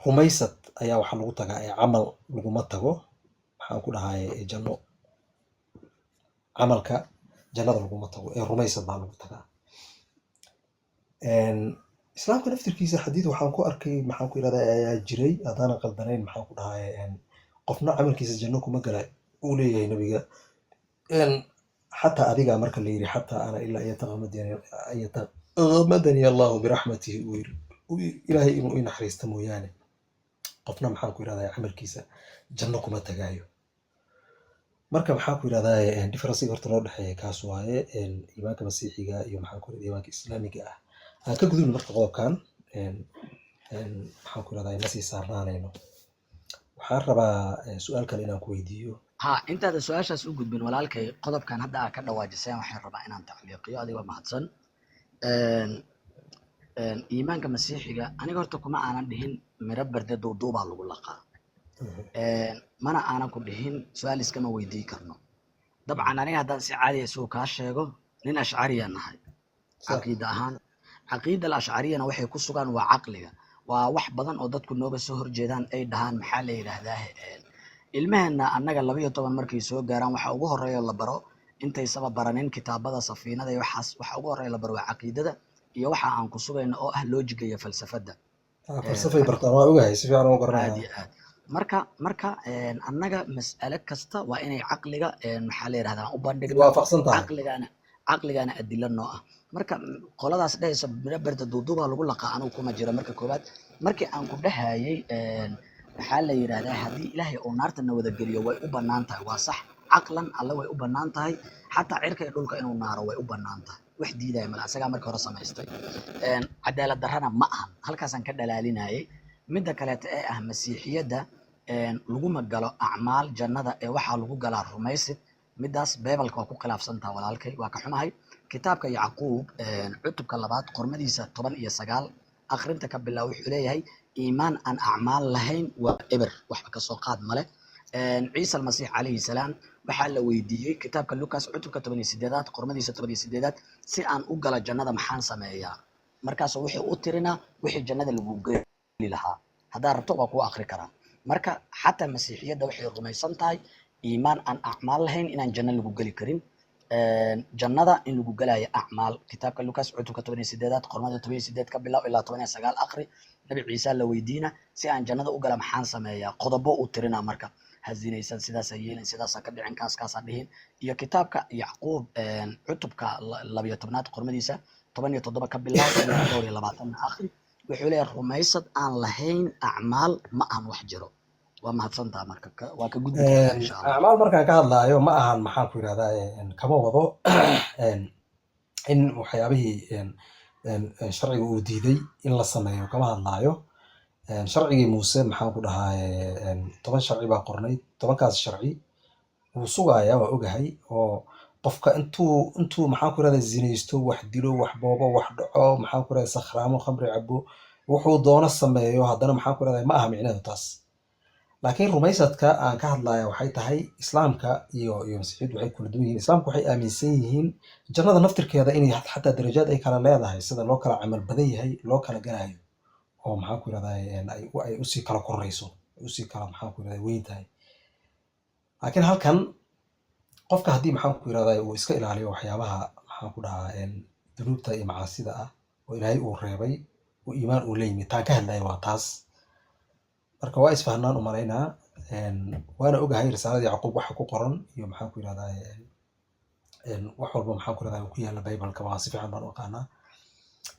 rumaysad ayaa waxa lagu tagaa ee camal laguma tago. Maxaan ku dhahay janno camalka jannada laguma tago ee rumaysad baa lagu tagaa. islaamka naftirkiisa xadiid waxaan ku arkay maxaan ku yidhahdaa ayaa jiray haddaanan qaldanayn maxaan ku dhahay qofna camalkiisa janno kuma gala uu leeyahay nabiga. xataa adiga marka la yiri xataa ana ilaa yataqamadani allahu biraxmatihi uu yiri ilaahay inuu i naxariista mooyaane qofna maxaan ku yidhahdaa camalkiisa janno kuma tagaayo. marka maxaan ku yidhahdaa differencega horta loo dhexeeya kaas waaye iimaanka masiixiga iyo maxaan ku yidhahdaa iimaanka islaamiga ah. aan ka gudubno marka qodobkan maxaan ku yidhahdaa ma sii saarnaanayno. waxaan rabaa su-aal kale inaan ku weydiiyo. intaada su-aashaas u gudbin walaalkay qodobkan hadda aa ka dhawaajiseen waxaan rabaa inaan tacliiqiyo adigoo mahadsan. iimaanka masiixiga aniga horta kuma aanan dhihin miro berde duuduubaa lagu laqaa. mana aanan ku dhihin su-aal iskama weydii karno. dabcan aniga haddaan si caadiya isugu kaa sheego nin ashcariya nahay caqiida ahaan. caqiida alashcariyana waxay ku sugaan waa caqliga. waa wax badan oo dadku nooga soo horjeedaan ay dhahaan maxaa la yidhaahdaa ilmaheena annaga 12 markay soo gaaraan waxa ugu horeeya la baro intaysaba baranin kitaabada safiinada iyo waxaas waxa ugu horeeya la baro waa caqiidada iyo waxa aan ku sugayno oo ah loojiga iyo falsafada. falsafay bartaan waa ogahay si fiican u garanaya. marka annaga mas'alo kasta waa inay caqliga maxaa la yiraahdaa u bandhigno caqligana adilla noo ah. marka qoladaas dhayso miro barda duuduuba lagu laqaa anigu kuma jira. marka koobaad markii aan ku dhahayay maxaa la yiraahdaa haddii ilaahay oo naartana wada geliyo way u bannaan tahay. waa sax caqlan alle way u bannaan tahay. xataa cirka iyo dhulka inuu naaro way u bannaan tahay. wax diidaya mala asagaa markii hore samaystay. cadaalad darrana ma ahan halkaasaan ka dhalaalinayay. midda kaleeta ee ah masiixiyadda laguma galo acmaal jannada ee waxaa lagu galaa rumaysid. midaas beebalka waa ku khilaafsantaha walaalkay waa ka xumahay. kitaabka yacquub cutubka 2 qormadiisa 19 akhrinta ka bilow wuxuu leeyahay iimaan aan acmaal lahayn waa eber waxba ka soo qaad male. ciise almasiix calayhi salaam waxaa la weydiiyey kitaabka lukas cutubka 18 qormadiisa 18 si aan u gala jannada maxaan sameeyaa. markaas wuxuu u tirinaa wixii jannada lagu geli lahaa. haddaa rabto waa ku akhri karaa. marka xataa masiixiyadda waxay rumaysan tahay iimaan aan acmaal lahayn inaan janno lagu geli karin. jannada in lagu galayo acmaal. kitaabka lukas cutubka 18 qormada 18 ka bilow ilaa 19 akhri. nabi ciise la weydiina si aan jannada u gala maxaan sameeyaa. qodobo u tirina marka hazinaysan sidaas ay yeelin sidaas ka dhicin kaas dhihin. iyo kitaabka yacquub cutubka 12 qormadiisa 17 ka bilow ilaa 22 akhri wuxuu leeyahay rumaysad aan lahayn acmaal ma aan wax jiro. waa mahadsantaha marka waa ka gudbi kartaa insha Allah. acmaal markaan ka hadlaayo ma ahan maxaan ku yidhahdaa kama wado in waxyaabihii sharciga uu diiday in la sameeyo kama hadlaayo. sharcigii muuse maxaan ku dhahay 10 sharci baa qornay. 10kaas sharci wuu sugaaya waa ogahay oo qofka intuu maxaan ku yidhahdaa zinaysto wax dilo wax boobo wax dhaco maxaan ku yidhahdaa sakhraamo khamri cabo wuxuu doono sameeyo haddana maxaan ku yidhahdaa ma aha micnaheedu taas. laakiin rumaysadka aan ka hadlaya waxay tahay islaamka iyo masiixiyaddu waxay kula duwan yihiin. islaamku waxay aaminsan yihiin jannada naftirkeeda inay xataa darajaad ay kala leedahay sida loo kala camal badan yahay loo kala galayo oo maxaan ku yidhahdaa ay usii kala korayso usii kala maxaan ku yidhahdaa weyn tahay. laakiin halkan qofka haddii maxaan ku yidhahdaa uu iska ilaaliyo waxyaabaha maxaan ku dhahaa dunuubta iyo macaasida ah oo ilaahay uu reebay oo iimaan uu la yimid taan ka hadlaya waa taas. marka waa isfahnaan u malaynaa waana ogahay risaaladii yacquub waxa ku qoran iyo maxaan ku yidhahdaa wax walba maxaan ku yidhahdaa ku yaala baybalka waa si fiican baan u aqaanaa.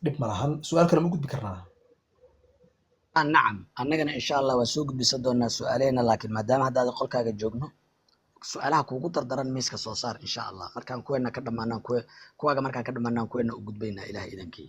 dhib ma lahan. su-aal kale ma gudbi karnaa. nacam annagana insha Allah waa soo gudbisan doonaa su-aaleena laakiin maadaama hadda qolkaaga joogno su-aalaha kuugu dardaran miiska soo saar insha Allah. markaan kuweena ka dhamaanaan kuwaaga markaan ka dhamaanaan kuweena u gudbaynaa ilaah idankii.